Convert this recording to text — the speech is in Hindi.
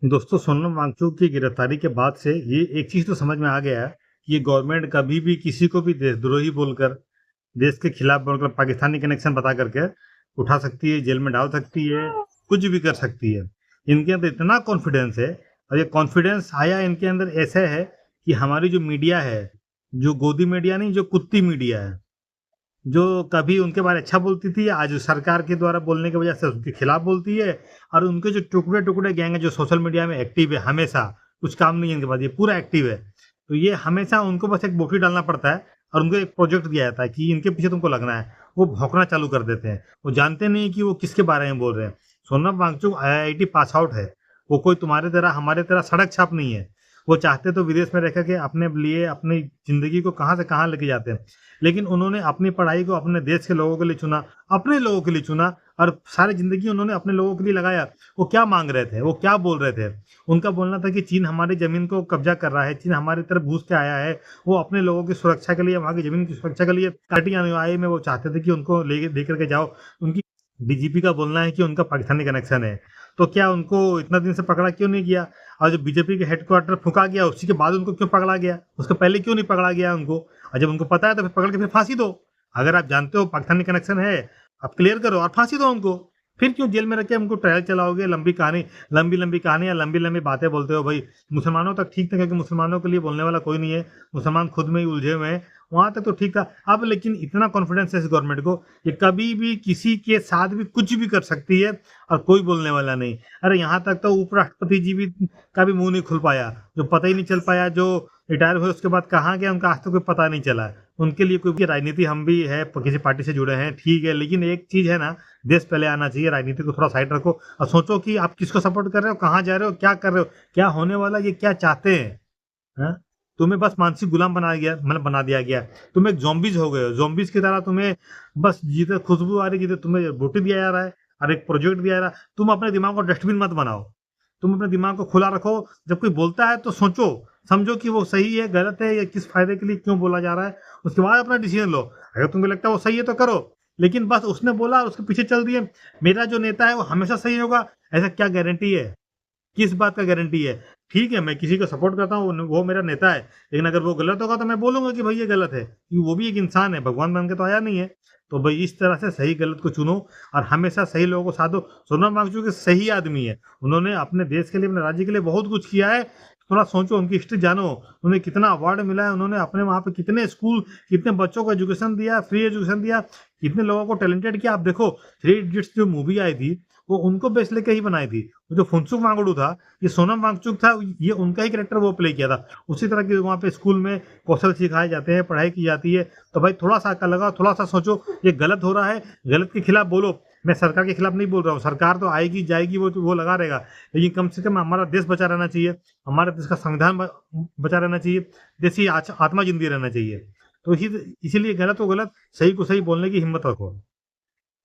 दोस्तों, सोनम वांगचुक की गिरफ्तारी के बाद से ये एक चीज़ तो समझ में आ गया है कि ये गवर्नमेंट कभी भी किसी को भी देशद्रोही बोलकर, देश के खिलाफ बोलकर, पाकिस्तानी कनेक्शन बता करके उठा सकती है, जेल में डाल सकती है, कुछ भी कर सकती है। इनके अंदर इतना कॉन्फिडेंस है और ये कॉन्फिडेंस आया इनके अंदर ऐसे है कि हमारी जो मीडिया है, जो गोदी मीडिया नहीं, जो कुत्ती मीडिया है, जो कभी उनके बारे में अच्छा बोलती थी, आज सरकार के द्वारा बोलने की वजह से उसके खिलाफ बोलती है। और उनके जो टुकड़े-टुकड़े गैंग है, जो सोशल मीडिया में एक्टिव है हमेशा, कुछ काम नहीं है इनके पास, ये पूरा एक्टिव है। तो ये हमेशा उनको बस एक बोटी डालना पड़ता है और उनको एक प्रोजेक्ट दिया जाता है कि इनके पीछे तुमको लगना है। वो भौंकना चालू कर देते हैं। वो जानते नहीं कि वो किसके बारे में बोल रहे हैं। Sonam Wangchuk IIT pass out है। वो कोई तुम्हारे तरह, हमारे तरह सड़क छाप नहीं है। वो चाहते तो विदेश में रह के अपने लिए अपनी ज़िंदगी को कहाँ से कहाँ लेके जाते हैं। लेकिन उन्होंने अपनी पढ़ाई को अपने देश के लोगों के लिए चुना, अपने लोगों के लिए चुना और सारी ज़िंदगी उन्होंने अपने लोगों के लिए लगाया। वो क्या माँग रहे थे? वो क्या बोल रहे थे? उनका बोलना था कि चीन हमारी ज़मीन को कब्ज़ा कर रहा है, चीन हमारी तरफ घुस के आया है। वो अपने लोगों की सुरक्षा के लिए, वहाँ की ज़मीन की सुरक्षा के लिए काटी अनुयायी में वो चाहते थे कि उनको लेकर के जाओ। उनकी डीजीपी का बोलना है कि उनका पाकिस्तानी कनेक्शन है। तो क्या उनको इतना दिन से पकड़ा क्यों नहीं गया? और जब बीजेपी के हेडक्वार्टर फूँका गया, उसी के बाद उनको क्यों पकड़ा गया? उसके पहले क्यों नहीं पकड़ा गया उनको? और जब उनको पता है तो फिर पकड़ के फिर फांसी दो। अगर आप जानते हो पाकिस्तानी कनेक्शन है, आप क्लियर करो और फांसी दो उनको। फिर क्यों जेल में रख के उनको ट्रायल चलाओगे? लंबी-लंबी कहानियाँ, लंबी-लंबी बातें बोलते हो भाई। मुसलमानों तक ठीक था क्योंकि मुसलमानों के लिए बोलने वाला कोई नहीं है। मुसलमान खुद में ही उलझे हुए हैं, वहाँ तक तो ठीक था। अब लेकिन इतना कॉन्फिडेंस है इस गवर्नमेंट को, ये कभी भी किसी के साथ भी कुछ भी कर सकती है और कोई बोलने वाला नहीं। अरे यहाँ तक तो उपराष्ट्रपति जी भी का भी मुँह नहीं खुल पाया, जो पता ही नहीं चल पाया, जो रिटायर हुए उसके बाद कहाँ गए उनका आज तक कोई पता नहीं चला। उनके लिए कोई राजनीति, हम भी है किसी पार्टी से जुड़े हैं, ठीक है, लेकिन एक चीज़ है ना, देश पहले आना चाहिए। राजनीति को थोड़ा साइड रखो और सोचो कि आप किसको सपोर्ट कर रहे हो, कहाँ जा रहे हो, क्या कर रहे हो, क्या होने वाला है, ये क्या चाहते हैं। हाँ? तुम्हें बस मानसिक गुलाम बनाया गया, मतलब बना दिया गया। तुम एक ज़ॉम्बीज़ हो गए हो। ज़ॉम्बीज़ की तरह तुम्हें बस जिधर खुशबू आ रही है, जिधर तुम्हें रोटी दिया जा रहा है और एक प्रोजेक्ट दिया जा रहा है। तुम अपने दिमाग को डस्टबिन मत बनाओ। तुम अपने दिमाग को खुला रखो। जब कोई बोलता है तो सोचो, समझो कि वो सही है, गलत है या किस फ़ायदे के लिए क्यों बोला जा रहा है। उसके बाद अपना डिसीज़न लो। अगर तुम्हें लगता है वो सही है तो करो। लेकिन बस उसने बोला उसके पीछे चल दिए, मेरा जो नेता है वो हमेशा सही होगा, ऐसा क्या गारंटी है? किस बात का गारंटी है? ठीक है, मैं किसी को सपोर्ट करता हूँ, वो मेरा नेता है, लेकिन अगर वो गलत होगा तो मैं बोलूँगा कि भई ये गलत है, क्योंकि वो भी एक इंसान है, भगवान बन के तो आया नहीं है। तो भई इस तरह से सही गलत को चुनो और हमेशा सही लोगों को साथ दो। सोनम वांगचुक एक सही आदमी है, उन्होंने अपने देश के लिए, अपने राज्य के लिए बहुत कुछ किया है। थोड़ा सोचो, उनकी हिस्ट्री जानो, उन्हें कितना अवार्ड मिला है, उन्होंने अपने वहाँ पे कितने स्कूल, कितने बच्चों को एजुकेशन दिया, फ्री एजुकेशन दिया, कितने लोगों को टैलेंटेड किया। आप देखो, थ्री इडियट्स जो मूवी आई थी, वो उनको बेस लेके ही बनाई थी। वो जो फुनसुक वांगडू था, ये सोनम वांगचुक था, ये उनका ही कैरेक्टर वो प्ले किया था। उसी तरह के वहाँ पे स्कूल में कौशल सिखाए जाते हैं, पढ़ाई की जाती है। तो भाई थोड़ा-सा अक्ल लगाओ, थोड़ा-सा सोचो, ये गलत हो रहा है, गलत के खिलाफ बोलो। मैं सरकार के खिलाफ नहीं बोल रहा हूँ, सरकार तो आएगी, जाएगी, वो लगा रहेगा। लेकिन कम से कम हमारा देश बचा रहना चाहिए, हमारे देश का संविधान बचा रहना चाहिए, देश की आत्मा ज़िंदा रहना चाहिए। तो इसीलिए गलत को गलत, सही को सही बोलने की हिम्मत रखो।